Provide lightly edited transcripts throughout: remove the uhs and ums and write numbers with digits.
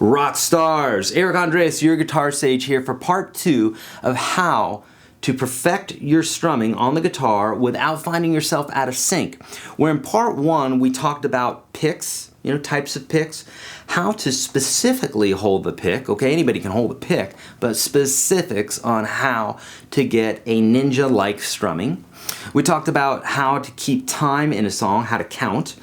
Rock stars! Eric Andres, your guitar sage here for part 2 of how to perfect your strumming on the guitar without finding yourself out of sync. Where in part 1 we talked about picks, types of picks, how to specifically hold the pick. Okay, anybody can hold a pick, but specifics on how to get a ninja-like strumming. We talked about how to keep time in a song, how to count.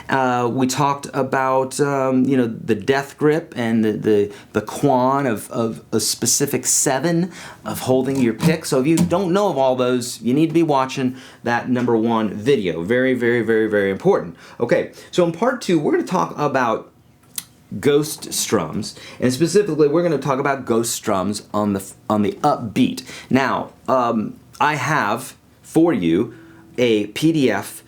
We talked about the death grip and the quan of a specific 7 of holding your pick. So if you don't know of all those, you need to be watching that number 1 video. Very, very, very, very important. Okay, so in part 2, we're going to talk about ghost strums, and specifically we're going to talk about ghost strums on the upbeat. Now, I have for you a PDF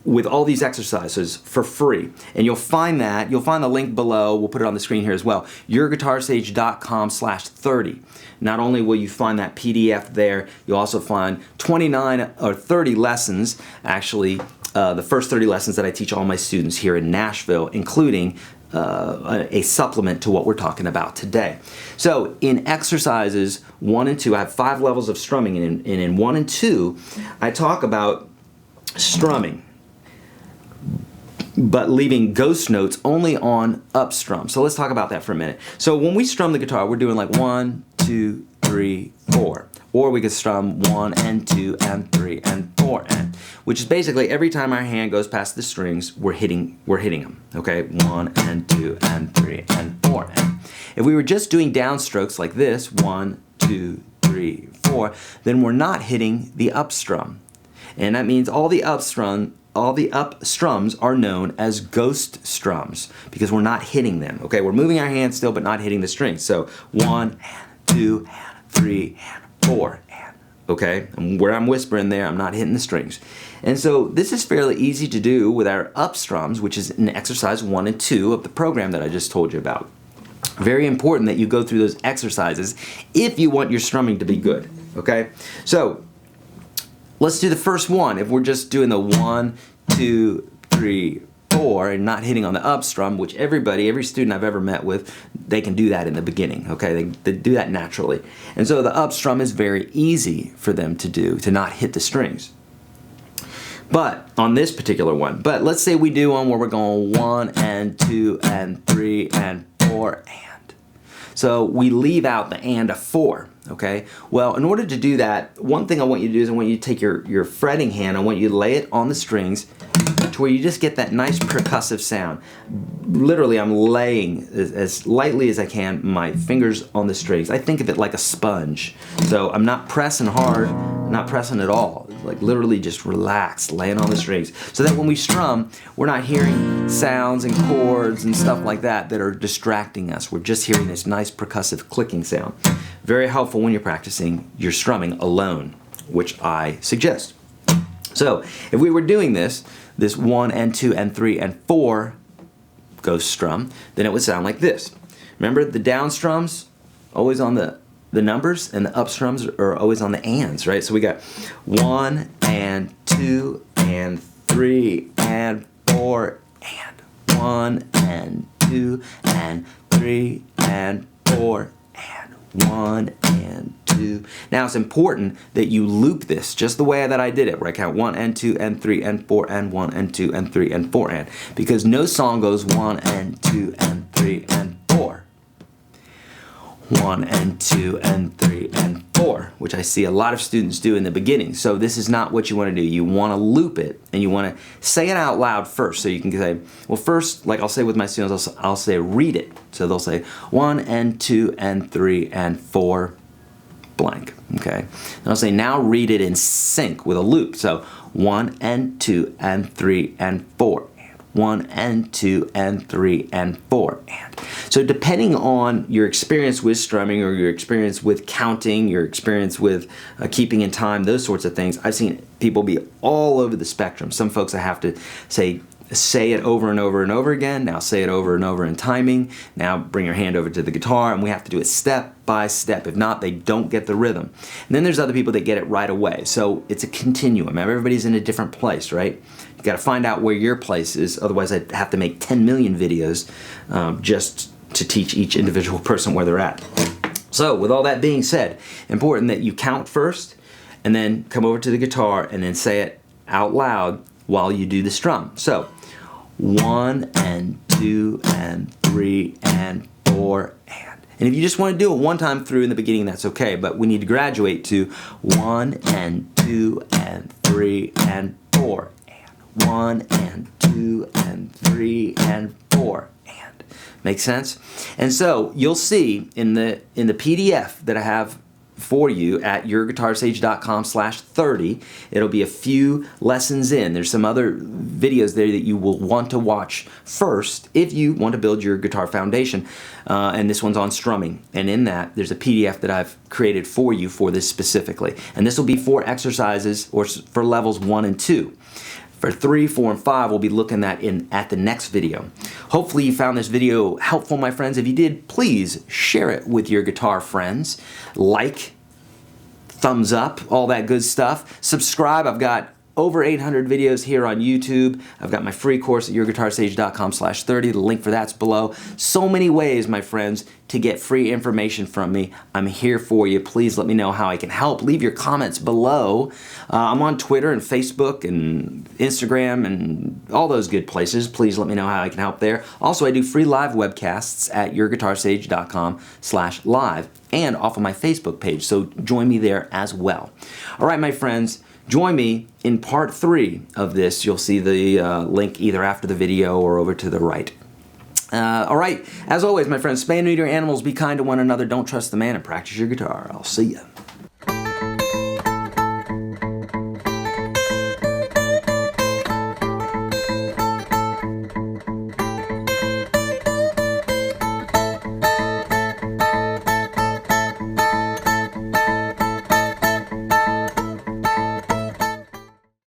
with all these exercises for free, and you'll find the link below. We'll put it on the screen here as well. YourGuitarSage.com/30. Not only will you find that PDF there, you'll also find 29 or 30 lessons, actually the first 30 lessons that I teach all my students here in Nashville, including a supplement to what we're talking about today. So in exercises 1 and 2, I have 5 levels of strumming, and in 1 and 2, I talk about strumming, but leaving ghost notes only on up strum. So let's talk about that for a minute. So when we strum the guitar, we're doing like 1, 2, 3, 4. Or we could strum 1 and 2 and 3 and 4 and, which is basically every time our hand goes past the strings, we're hitting them. Okay, 1 and 2 and 3 and 4 and. If we were just doing downstrokes like this, 1, 2, 3, 4, then we're not hitting the up strum, and that means all the up strums are known as ghost strums because we're not hitting them. Okay, we're moving our hands still, but not hitting the strings. So 1 and 2 and 3 and 4 and, okay? And where I'm whispering there, I'm not hitting the strings. And so this is fairly easy to do with our up strums, which is in exercise 1 and 2 of the program that I just told you about. Very important that you go through those exercises if you want your strumming to be good, okay? So let's do the first one. If we're just doing the 1, 2, 3, 4 and not hitting on the up strum, which every student I've ever met with, they can do that in the beginning, okay? They do that naturally. And so the up strum is very easy for them to do, to not hit the strings. But on this particular one, but let's say we do one where we're going 1 and 2 and 3 and 4 and. So we leave out the and of 4, okay? Well, in order to do that, one thing I want you to do is I want you to take your fretting hand, I want you to lay it on the strings to where you just get that nice percussive sound. Literally, I'm laying as lightly as I can my fingers on the strings. I think of it like a sponge. So I'm not pressing hard, I'm not pressing at all. Like literally just relaxed, laying on the strings. So that when we strum, we're not hearing sounds and chords and stuff like that that are distracting us. We're just hearing this nice percussive clicking sound. Very helpful when you're practicing your strumming alone, which I suggest. So if we were doing this 1 and 2 and 3 and 4 ghost strum, then it would sound like this. Remember, the down strums always on the numbers, and the up strums are always on the ands, right? So we got 1 and 2 and 3 and 4 and 1 and 2 and 3 and 4 and 1 and 2. Now it's important that you loop this just the way that I did it, where I count 1 and 2 and 3 and 4 and 1 and 2 and 3 and 4 and, because no song goes 1 and 2 and 3 and 4. 1 and 2 and 3 and 4, which I see a lot of students do in the beginning. So this is not what you want to do. You want to loop it, and you want to say it out loud first. So you can say, well, first, like I'll say with my students, I'll say read it. So they'll say 1 and 2 and 3 and 4 blank, okay? And I'll say now read it in sync with a loop. So 1 and 2 and 3 and 4. 1 and 2 and 3 and 4 and. So depending on your experience with strumming, or your experience with counting, your experience with keeping in time, those sorts of things, I've seen people be all over the spectrum. Some folks I have to say it over and over and over again. Now say it over and over in timing. Now bring your hand over to the guitar, and we have to do it step by step. If not, they don't get the rhythm. And then there's other people that get it right away. So it's a continuum. Everybody's in a different place, right? You got to find out where your place is. Otherwise, I'd have to make 10 million videos just to teach each individual person where they're at. So with all that being said, important that you count first and then come over to the guitar and then say it out loud while you do the strum. So 1 and 2 and 3 and 4 and if you just want to do it one time through in the beginning, that's okay, but we need to graduate to 1 and 2 and 3 and 4 and 1 and 2 and 3 and 4 and. Make sense? And so you'll see in the PDF that I have for you at YourGuitarSage.com/30. It'll be a few lessons in. There's some other videos there that you will want to watch first if you want to build your guitar foundation. And this one's on strumming. And in that, there's a PDF that I've created for you for this specifically. And this will be for exercises or for levels 1 and 2. For 3, 4, and 5, we'll be looking at the next video. Hopefully you found this video helpful, my friends. If you did, please share it with your guitar friends. Like, thumbs up, all that good stuff. Subscribe. I've got over 800 videos here on YouTube. I've got my free course at YourGuitarSage.com/30. The link for that's below. So many ways, my friends, to get free information from me. I'm here for you. Please let me know how I can help. Leave your comments below. I'm on Twitter and Facebook and Instagram and all those good places. Please let me know how I can help there. Also, I do free live webcasts at YourGuitarSage.com/live and off of my Facebook page. So join me there as well. All right, my friends. Join me in part 3 of this. You'll see the link either after the video or over to the right. All right, as always, my friends, spay and neuter your animals, be kind to one another, don't trust the man, and practice your guitar. I'll see ya.